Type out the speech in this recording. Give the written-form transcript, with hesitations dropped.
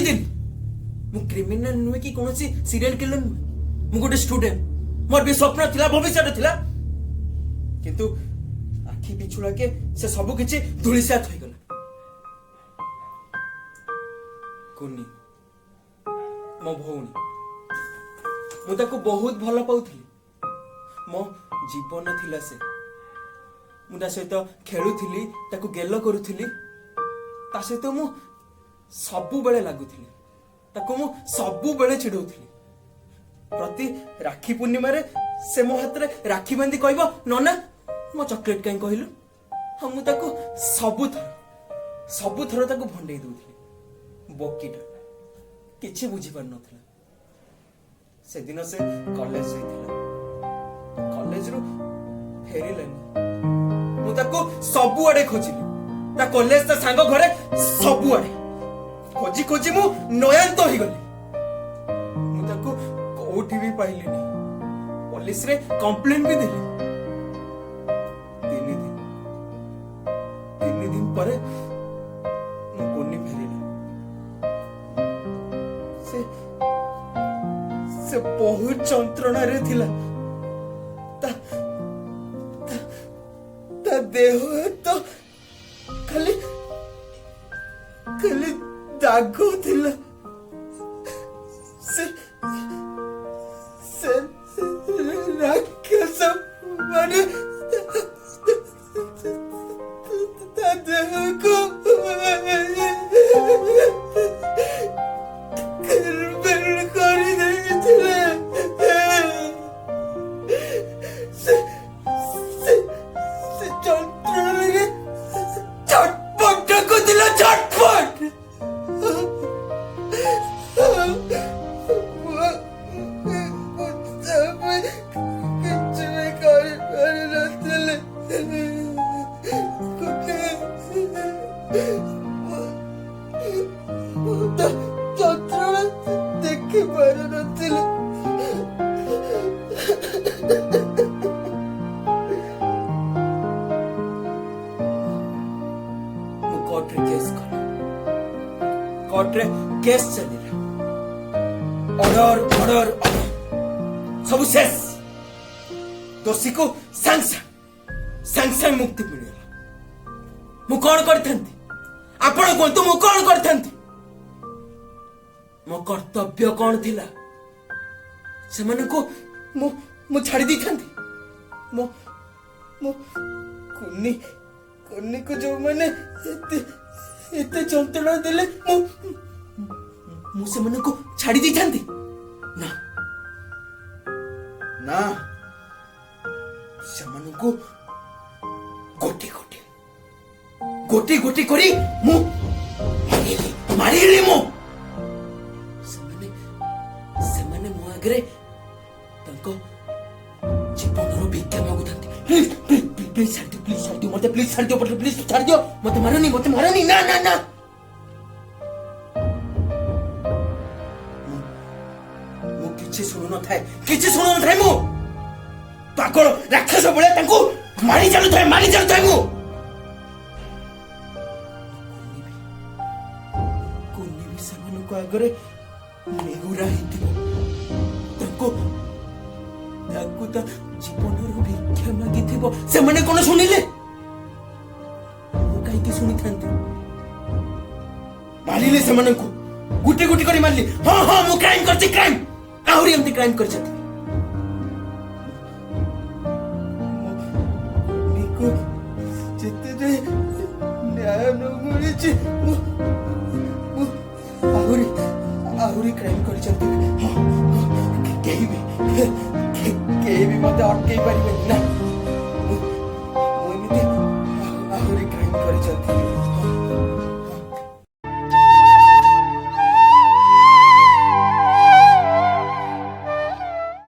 କହିଦେଲି ମୁଁ କ୍ରିମିନାଲ नुहे कि कौन सीरियल किलर नुहे मु गोटे स्टूडेंट मोर भी स्वप्न थिला भविष्य थिला किंतु आखि पिछुड़ा के से सब किछि धूलिसात हो गला कुनी मो भौणी मु ताको बहुत भल पाउथली मो जीवन थिला से मु ता सहित खेलुथली ताको गेल करूथली ता सहित मु सबु बेले लागुथली ताको मु सबु बेले चिडौथली प्रति राखी पूर्णिमा रे से मो हाथ रे राखी बांधी कहबो नना मो चॉकलेट काई कहलु हम मु ताको सबु थर ताको भंडे दउथली बोकीटा किछि बुझी पार नथला से दिन से कॉलेज होइथिला कॉलेज रो फेरिलानी मु ताको सबु आडे खोजिली ता कॉलेज ता सांग घरे सबु आडे खोजी खोजी मु नयन तो ही गली मु ताको कोठी भी पाइलिनी पुलिस रे कंप्लेंट भी देली तीन दिन परे मु कोनी फेरिला से बहुत जंत्रणा रे थिला ता ता, ता देह तो खाली खाली दागो थिला से राक्षस माने ता देह को खरबल कर देथिला से जंत्रणा रे छटपट को दिला छटपट देखी पार नथिले कोर्ट रे केस चलिला ऑर्डर सब शेष दोषी को सांग मुक्ति मिलला मु कौन करथंती आपण कोन तो मु कौन करथंती मो कर्तव्य कौन थिला से माने को मु छाड़ी दी थंती मो कुन्नी को जो माने एते जंत्रणा देले मु से माने को छाड़ी दी थंती ना से माने को गोटी करी मु मारिली मु ସେମାନେ ମୋ ଆଗରେ ତାଙ୍କ ଜୀବନର ଭିକ୍ଷା ମାଗୁଥାନ୍ତି ପ୍ଲିଜ ଛାଡିଦିଅ ମତେ ପ୍ଲିଜ ଛାଡିଦିଅ ମତେ ମାରନି ନା ମୁଁ କିଛି ଶୁଣୁନଥାଏ ମୁଁ ପାଗଳ ରାକ୍ଷସ ଭଳିଆ ତାଙ୍କୁ ମାରି ଚାଲୁଥାଏ ମୁଁ କୁନି ବି ସେମାନଙ୍କ ଆଗରେ नेहुरा जीवन भिक्षा मागी से मैंने कौन शुणिले कहीं शुणी था मारिले से गुटी कर मारली हाँ मु क्राइम करछि क्राइम आहुरी एमती क्राइम करछि न्याय न मिली आहुरी क्राइम कर केही भी मत अटकई पारिबेनी ना